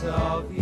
of you.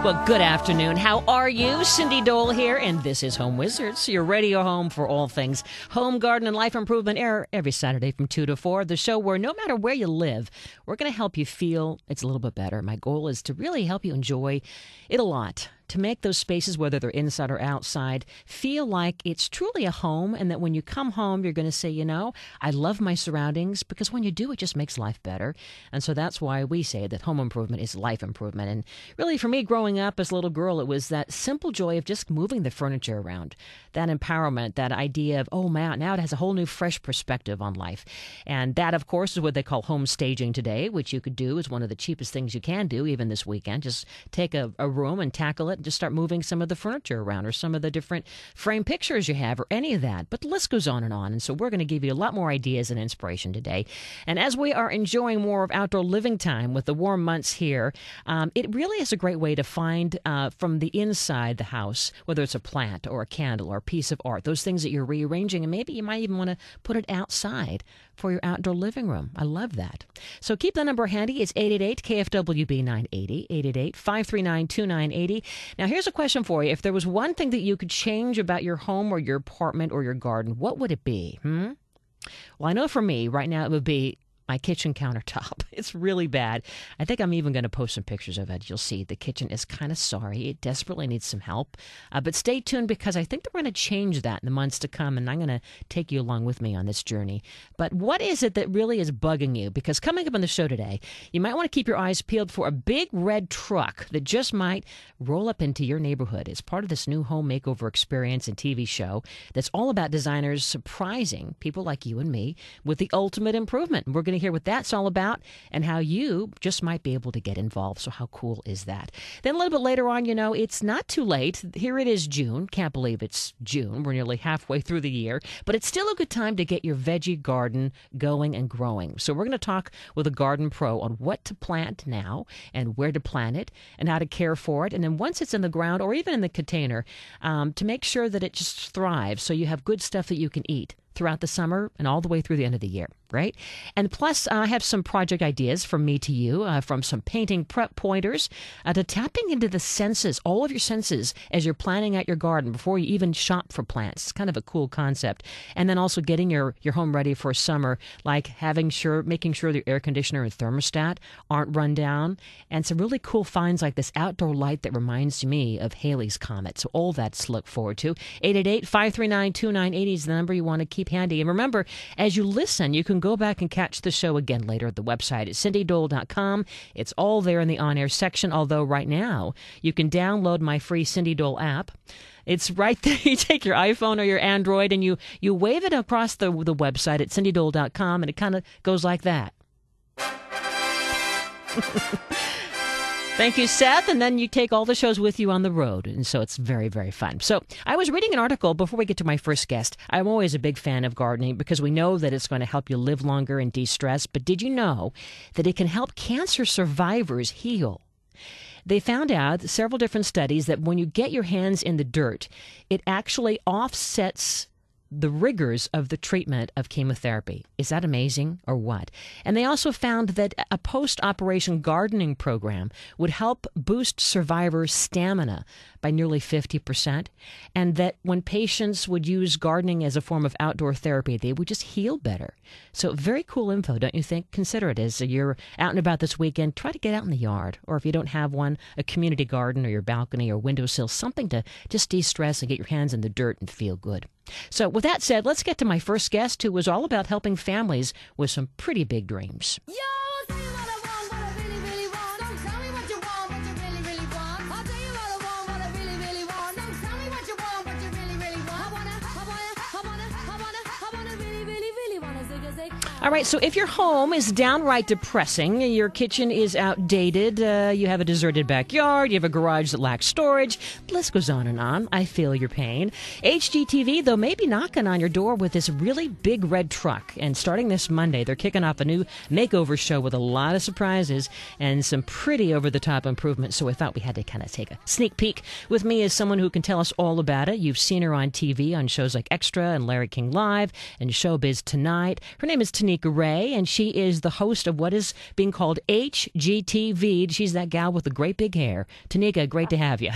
Well, good afternoon. How are you? Cindy Dole here, and this is Home Wizards, your radio home for all things home, garden, and life improvement air every Saturday from 2 to 4, the show where no matter where you live, we're going to help you feel it's a little bit better. My goal is to really help you enjoy it a lot, to make those spaces, whether they're inside or outside, feel like it's truly a home, and that when you come home, you're going to say, you know, I love my surroundings, because when you do, it just makes life better. And so that's why we say that home improvement is life improvement. And really, for me, growing up as a little girl, it was that simple joy of just moving the furniture around, that empowerment, that idea of, oh, man, now it has a whole new, fresh perspective on life. And that, of course, is what they call home staging today, which you could do is one of the cheapest things you can do, even this weekend. Just take a room and tackle it, and just start moving some of the furniture around, or some of the different frame pictures you have, or any of that. But the list goes on. And so we're going to give you a lot more ideas and inspiration today. And as we are enjoying more of outdoor living time with the warm months here, it really is a great way to find from the inside the house, whether it's a plant or a candle or a piece of art, those things that you're rearranging, and maybe you might even want to put it outside for your outdoor living room. I love that. So keep the number handy. It's 888-KFWB-980, 888-539-2980. Now, here's a question for you. If there was one thing that you could change about your home or your apartment or your garden, what would it be? Well, I know for me, right now, it would be my kitchen countertop. It's really bad. I think I'm even going to post some pictures of it. You'll see the kitchen is kind of sorry. It desperately needs some help. But stay tuned, because I think that we're going to change that in the months to come, and I'm going to take you along with me on this journey. But what is it that really is bugging you? Because coming up on the show today, you might want to keep your eyes peeled for a big red truck that just might roll up into your neighborhood. It's part of this new home makeover experience and TV show that's all about designers surprising people like you and me with the ultimate improvement. We're going to hear what that's all about and how you just might be able to get involved. So how cool is that? Then a little bit later on, you know, it's not too late. Here it is, June. Can't believe it's June. We're nearly halfway through the year, but it's still a good time to get your veggie garden going and growing. So we're going to talk with a garden pro on what to plant now and where to plant it and how to care for it. And then once it's in the ground or even in the container, to make sure that it just thrives so you have good stuff that you can eat throughout the summer and all the way through the end of the year, right? And plus, I have some project ideas from me to you, from some painting prep pointers to tapping into the senses, all of your senses, as you're planning out your garden before you even shop for plants. It's kind of a cool concept. And then also getting your home ready for summer, like making sure the air conditioner and thermostat aren't run down, and some really cool finds like this outdoor light that reminds me of Halley's Comet. So all that's to look forward to. 888-539-2980 is the number you want to keep handy. And remember, as you listen, you can go back and catch the show again later at the website at cindydole.com. It's all there in the on-air section, although right now you can download my free Cindy Dole app. It's right there. You take your iPhone or your Android and you wave it across the website at cindydole.com, and it kind of goes like that. Thank you, Seth. And then you take all the shows with you on the road. And so it's very, very fun. So I was reading an article before we get to my first guest. I'm always a big fan of gardening because we know that it's going to help you live longer and de-stress. But did you know that it can help cancer survivors heal? They found out, several different studies, that when you get your hands in the dirt, it actually offsets the rigors of the treatment of chemotherapy. Is that amazing or what? And they also found that a post-operation gardening program would help boost survivors' stamina by nearly 50%, and that when patients would use gardening as a form of outdoor therapy, they would just heal better. So very cool info, don't you think? Consider it as you're out and about this weekend. Try to get out in the yard, or if you don't have one, a community garden or your balcony or windowsill, something to just de-stress and get your hands in the dirt and feel good. So with that said, let's get to my first guest, who was all about helping families with some pretty big dreams. Yo, tell you what I want, what I really, really want. Don't tell me what you want, what you really, really want. I'll tell you what I want, what I really, really want. Don't tell me what you want, what you really, really want. I wanna really, really, really wanna zig a zig. All right, so if your home is downright depressing, your kitchen is outdated, you have a deserted backyard, you have a garage that lacks storage, the list goes on and on. I feel your pain. HGTV, though, may be knocking on your door with this really big red truck. And starting this Monday, they're kicking off a new makeover show with a lot of surprises and some pretty over-the-top improvements. So I thought we had to kind of take a sneak peek. With me is someone who can tell us all about it. You've seen her on TV on shows like Extra and Larry King Live and Showbiz Tonight. Her name is Tanika Ray, and she is the host of what is being called HGTV'd. She's that gal with the great big hair. Tanika, great to have you.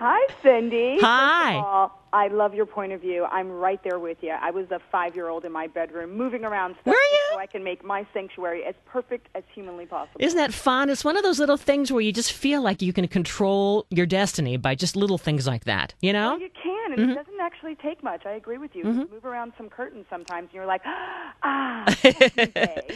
Hi, Cindy. Hi. First of all, I love your point of view. I'm right there with you. I was a 5-year-old in my bedroom moving around stuff Were you? so I can make my sanctuary as perfect as humanly possible. Isn't that fun? It's one of those little things where you just feel like you can control your destiny by just little things like that, you know? Well, you can, and it doesn't actually take much. I agree with you. Just move around some curtains sometimes, and you're like, okay.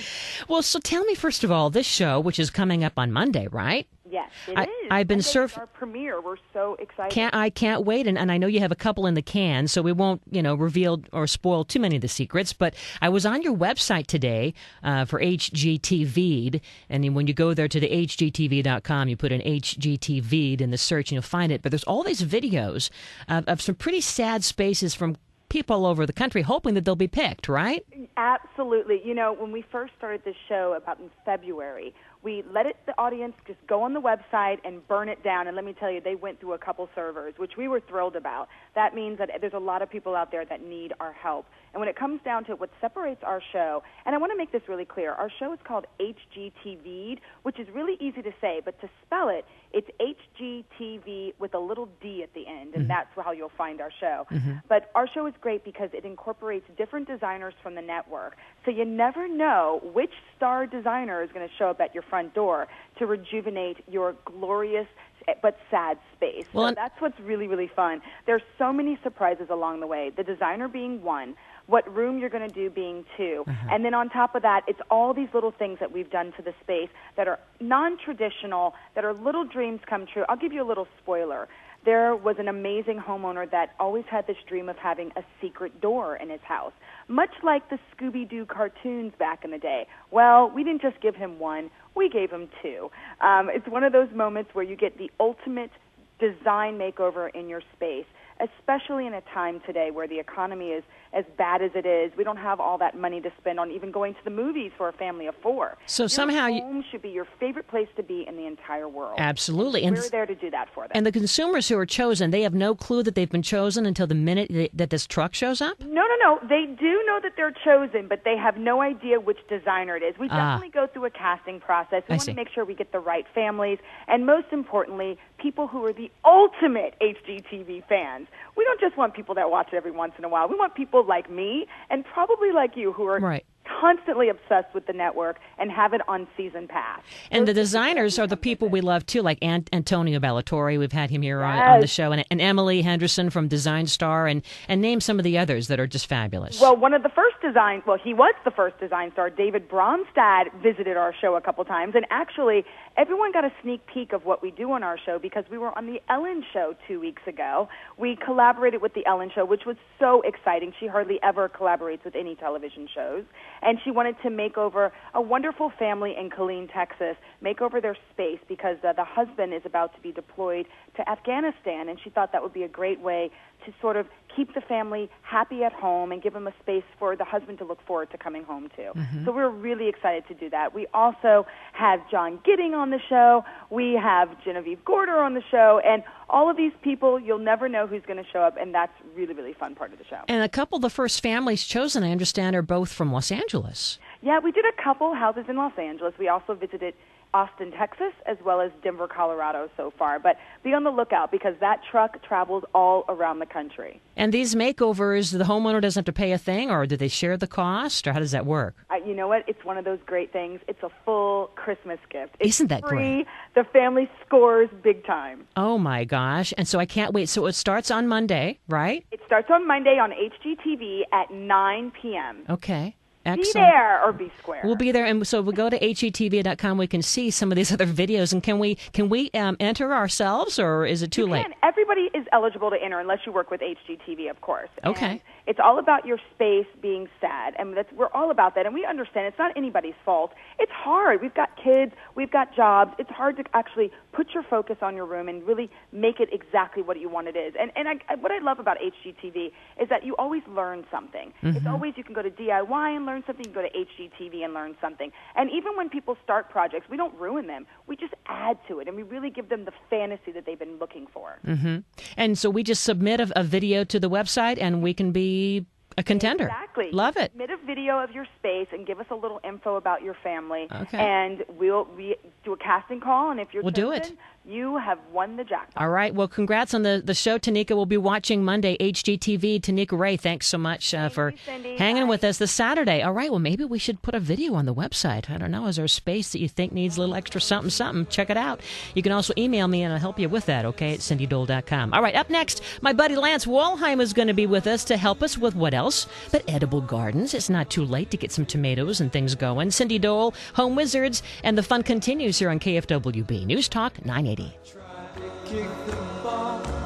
Well, so tell me, first of all, this show, which is coming up on Monday, right? Yes, it is. I've been Monday is our premiere. We're so excited. I can't wait, and I know you have a couple in the can, so we won't, reveal or spoil too many of the secrets. But I was on your website today for HGTV'd, and when you go there to the HGTV.com, you put in HGTV'd in the search, and you'll find it. But there's all these videos of some pretty sad spaces from people all over the country, hoping that they'll be picked, right? Absolutely. When we first started this show about in February, we let the audience just go on the website and burn it down. And let me tell you, they went through a couple servers, which we were thrilled about. That means that there's a lot of people out there that need our help. And when it comes down to what separates our show, and I want to make this really clear, our show is called HGTV'd, which is really easy to say, but to spell it, it's HGTV with a little D at the end, and that's how you'll find our show. But our show is great because it incorporates different designers from the network, so you never know which star designer is going to show up at your front door to rejuvenate your glorious but sad space. Well, so that's what's really, really fun. There's so many surprises along the way, the designer being one, what room you're going to do being two, and then on top of that, it's all these little things that we've done to the space that are non-traditional, that are little dreams come true. I'll give you a little spoiler. There was an amazing homeowner that always had this dream of having a secret door in his house, much like the Scooby-Doo cartoons back in the day. Well, we didn't just give him one, we gave him two. It's one of those moments where you get the ultimate design makeover in your space, especially in a time today where the economy is as bad as it is. We don't have all that money to spend on even going to the movies for a family of four. So your somehow home should be your favorite place to be in the entire world. Absolutely. And we're there to do that for them. And the consumers who are chosen, they have no clue that they've been chosen until the minute that this truck shows up? No. They do know that they're chosen, but they have no idea which designer it is. We definitely go through a casting process. We want to make sure we get the right families, and most importantly, people who are the ultimate HGTV fans. We don't just want people that watch it every once in a while. We want people like me and probably like you who are constantly obsessed with the network and have it on season pass. And the designers are the people we love too, like Antonio Ballatore. We've had him here on the show, and Emily Henderson from Design Star, and name some of the others that are just fabulous. Well, he was the first design star. David Bromstad visited our show a couple times, and actually everyone got a sneak peek of what we do on our show because we were on the Ellen Show 2 weeks ago. We collaborated with the Ellen Show, which was so exciting. She hardly ever collaborates with any television shows. And she wanted to make over a wonderful family in Killeen, Texas, make over their space because the husband is about to be deployed to Afghanistan, and she thought that would be a great way to sort of keep the family happy at home and give them a space for the husband to look forward to coming home to. So we're really excited to do that. We also have John Gidding on the show. We have Genevieve Gorder on the show. And all of these people, you'll never know who's going to show up, and that's really, really fun part of the show. And a couple of the first families chosen, I understand, are both from Los Angeles. Yeah, we did a couple houses in Los Angeles. We also visited Austin, Texas, as well as Denver, Colorado so far. But be on the lookout because that truck travels all around the country. And these makeovers, the homeowner doesn't have to pay a thing, or do they share the cost, or how does that work? You know what? It's one of those great things. It's a full Christmas gift. It's Isn't that free. Great? The family scores big time. Oh, my gosh. And so I can't wait. So it starts on Monday, right? It starts on Monday on HGTV at 9 p.m. Okay. Excellent. Be there or be square. We'll be there, and so we'll go to HGTV.com. We can see some of these other videos, and can we enter ourselves, or is it too late? Everybody is eligible to enter unless you work with HGTV, of course. Okay. And it's all about your space being sad, and we're all about that, and we understand it's not anybody's fault. It's hard. We've got kids. We've got jobs. It's hard to actually put your focus on your room and really make it exactly what you want it is. And what I love about HGTV is that you always learn something. It's always you can go to DIY and learn something, you can go to HGTV and learn something. And even when people start projects, we don't ruin them. We just add to it, and we really give them the fantasy that they've been looking for. And so we just submit a video to the website, and we can be a contender. Exactly. Love it. Submit a video of your space and give us a little info about your family. Okay. And we'll do a casting call, and if you're We'll do chosen, it. you have won the jackpot. All right. Well, congrats on the show, Tanika. We'll be watching Monday, HGTV. Tanika Ray, thanks so much for you, Cindy. hanging Bye. with us this Saturday. All right. Well, maybe we should put a video on the website. I don't know. Is there a space that you think needs a little extra something? Check it out. You can also email me, and I'll help you with that, okay, at cindydole.com. All right. Up next, my buddy Lance Walheim is going to be with us to help us with what else but edible gardens. It's not too late to get some tomatoes and things going. Cindy Dole, Home Wizards, and the fun continues here on KFWB. News Talk 980. Kick the ball.